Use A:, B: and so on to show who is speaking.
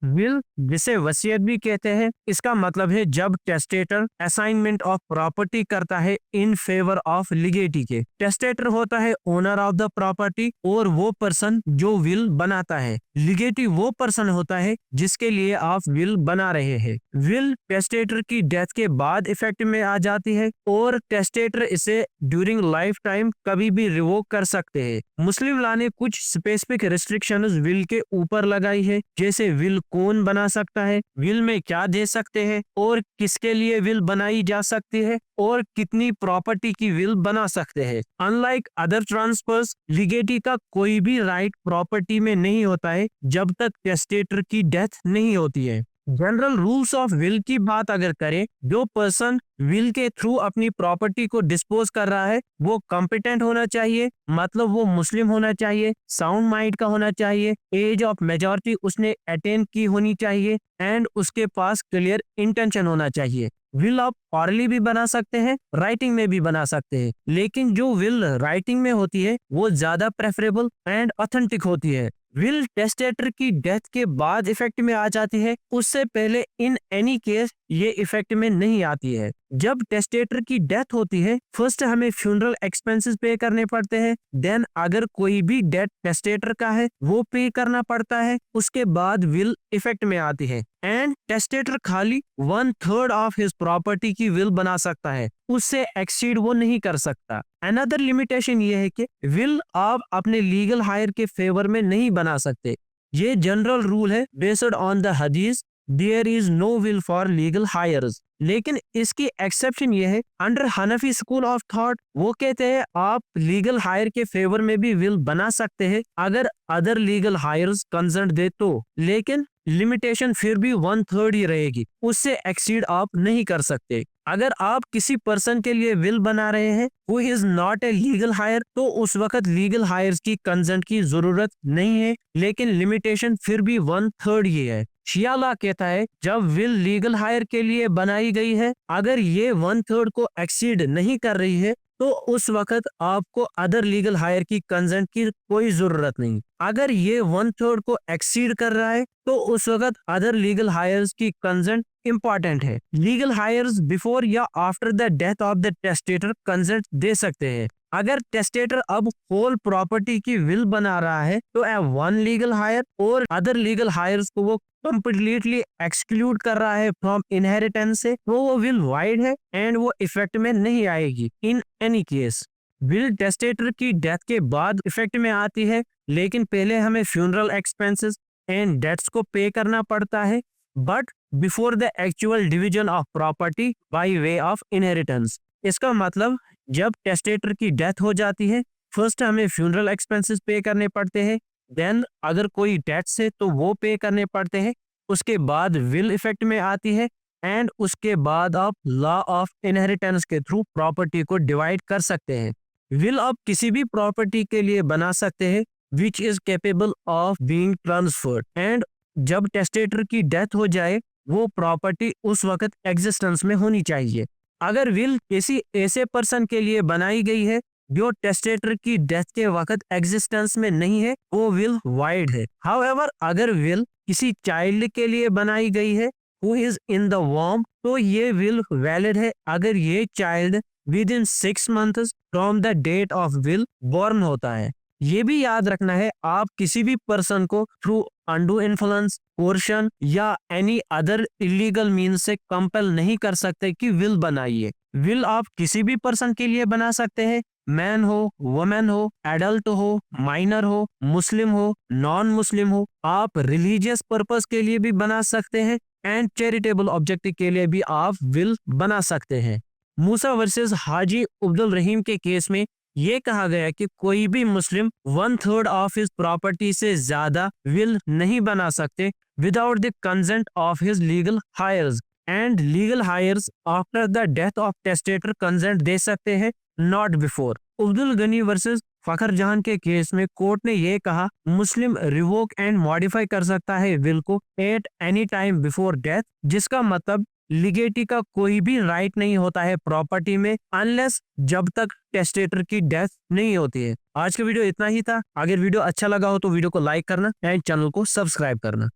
A: Will, जिसे वसीयत भी कहते हैं, इसका मतलब है जब टेस्टेटर असाइनमेंट ऑफ प्रॉपर्टी करता है इन फेवर ऑफ लिगेटी के। टेस्टेटर होता है ओनर ऑफ द प्रॉपर्टी और वो पर्सन जो विल बनाता है। लिगेटी वो पर्सन होता है जिसके लिए आप विल बना रहे हैं। विल टेस्टेटर की डेथ के बाद इफेक्ट में आ जाती है और टेस्टेटर इसे ड्यूरिंग लाइफ टाइम कभी भी रिवोक कर सकते हैं। मुस्लिम लॉ ने कुछ स्पेसिफिक रिस्ट्रिक्शंस विल के ऊपर लगाई है, जैसे विल कौन बना सकता है, विल में क्या दे सकते हैं और किसके लिए विल बनाई जा सकती है और कितनी प्रॉपर्टी की विल बना सकते हैं। अनलाइक अदर ट्रांसफर्स, लिगेटी का कोई भी राइट प्रॉपर्टी में नहीं होता है जब तक टेस्टेटर की डेथ नहीं होती है। जनरल रूल्स ऑफ विल की बात अगर करें, जो पर्सन विल के थ्रू अपनी प्रॉपर्टी को डिस्पोज कर रहा है वो कॉम्पिटेंट होना चाहिए, मतलब वो मुस्लिम होना चाहिए, साउंड माइंड का होना चाहिए, एज ऑफ मेजॉरिटी उसने अटेन की होनी चाहिए एंड उसके पास क्लियर इंटेंशन होना चाहिए। विल आप ऑरली भी बना सकते हैं, राइटिंग में भी बना सकते हैं, लेकिन जो विल राइटिंग में होती है वो ज्यादा प्रेफरेबल एंड ऑथेंटिक होती है। विल टेस्टेटर की डेथ के बाद इफेक्ट में आ जाती है, उससे पहले इन एनी केस ये इफेक्ट में नहीं आती है। जब टेस्टेटर की डेथ होती है, फर्स्ट हमें फ्यूनरल एक्सपेंसेस पे करने पड़ते हैं, देन अगर कोई भी डेथ टेस्टेटर का है वो पे करना पड़ता है, उसके बाद विल इफेक्ट में आती है एंड टेस्टेटर खाली 1/3 ऑफ हिज प्रॉपर्टी की विल बना सकता है, उससे एक्सीड वो नहीं कर सकता। अनदर लिमिटेशन ये है कि विल आप अपने लीगल हायर के फेवर में नहीं बना सकते। ये जनरल रूल है बेस्ड ऑन द हदीस, there is no will for legal heirs. लेकिन इसकी एक्सेप्शन ये है, अंडर हनफी स्कूल ऑफ थॉट वो कहते हैं आप लीगल हायर के फेवर में भी विल बना सकते हैं अगर अदर लीगल हायर्स कंसेंट दे तो, लेकिन लिमिटेशन फिर भी 1/3 ही रहेगी, उससे एक्सीड आप नहीं कर सकते। अगर आप किसी पर्सन के लिए विल बना रहे हैं who is not a legal higher, तो उस वक्त लीगल हायर्स की कंसेंट की जरूरत नहीं है, लेकिन लिमिटेशन फिर भी 1/3 ही है। शिया लॉ कहता है जब विल लीगल हायर के लिए बनाई गई है, अगर ये 1/3 को एक्सीड नहीं कर रही है तो उस वक्त आपको अदर लीगल हायर की कंसेंट की कोई जरूरत नहीं। अगर ये 1/3 को एक्सीड कर रहा है तो उस वक्त अदर लीगल हायर्स की कंसेंट इंपॉर्टेंट है। लीगल हायर्स बिफोर या after the death of the testator consent दे सकते हैं। अगर टेस्टेटर अब होल प्रॉपर्टी की विल बना रहा है तो वन लीगल हायर और अदर लीगल हायर्स को वो कंप्लीटली एक्सक्लूड कर रहा है फ्रॉम इनहेरिटेंस से, वो विल वाइड है एंड वो इफेक्ट में नहीं आएगी in any case. Will testator की डेथ के बाद इफेक्ट में आती है, लेकिन पहले हमें फ्यूनरल एक्सपेंसेस एंड डेट्स को पे करना पड़ता है, but before the actual division of property by way of inheritance. इसका मतलब जब टेस्टेटर की डेथ हो जाती है, फर्स्ट हमें फ्यूनरल एक्सपेंसेस पे करने पड़ते हैं, देन अगर कोई डेट्स है तो वो पे करने पड़ते हैं, उसके बाद विल इफेक्ट में आती है एंड उसके बाद आप लॉ ऑफ इनहेरिटेंस के थ्रू प्रॉपर्टी को डिवाइड कर सकते हैं। विल आप किसी भी प्रॉपर्टी के लिए बना सकते हैं which is capable of being transferred, and जब टेस्टेटर की डेथ हो जाए वो प्रॉपर्टी उस वक्त एग्जिस्टेंस में होनी चाहिए। अगर विल किसी ऐसे पर्सन के लिए बनाई गई है जो टेस्टेटर की डेथ के वक्त एग्जिस्टेंस में नहीं है, वो विल वाइड है। हाउएवर अगर विल किसी चाइल्ड के लिए बनाई गई है हु इज इन द वॉर्म, तो ये विल वैलिड है अगर ये child within 6 months from the date of will born होता है। ये भी याद रखना है, आप किसी भी पर्सन को थ्रू अंडू इन्फ्लुएंस, कोर्शन या एनी अदर इलीगल मीन से कंपेल नहीं कर सकते कि विल बनाइए। विल आप किसी भी पर्सन के लिए बना सकते हैं, मैन हो, वुमेन हो, एडल्ट हो, माइनर हो, मुस्लिम हो, नॉन मुस्लिम हो। आप रिलीजियस पर्पस के लिए भी बना सकते हैं एंड चैरिटेबल ऑब्जेक्टिव के लिए भी आप विल बना सकते हैं। मूसा वर्सेस हाजी अब्दुल रहीम के केस में ये कहा गया कि कोई भी मुस्लिम 1/3 ऑफ हिज प्रॉपर्टी से ज्यादा विल नहीं बना सकते without the consent of his legal heirs, and legal heirs after the death of testator consent दे सकते हैं, not before. Abdul Gani versus Fakhar Jahan के केस में कोर्ट ने यह कहा मुस्लिम रिवोक एंड मॉडिफाई कर सकता है विल को at any time before death, जिसका मतलब लिगेटी का कोई भी राइट नहीं होता है प्रॉपर्टी में अनलेस जब तक टेस्टेटर की डेथ नहीं होती है। आज का वीडियो इतना ही था। अगर वीडियो अच्छा लगा हो तो वीडियो को लाइक करना एंड चैनल को सब्सक्राइब करना।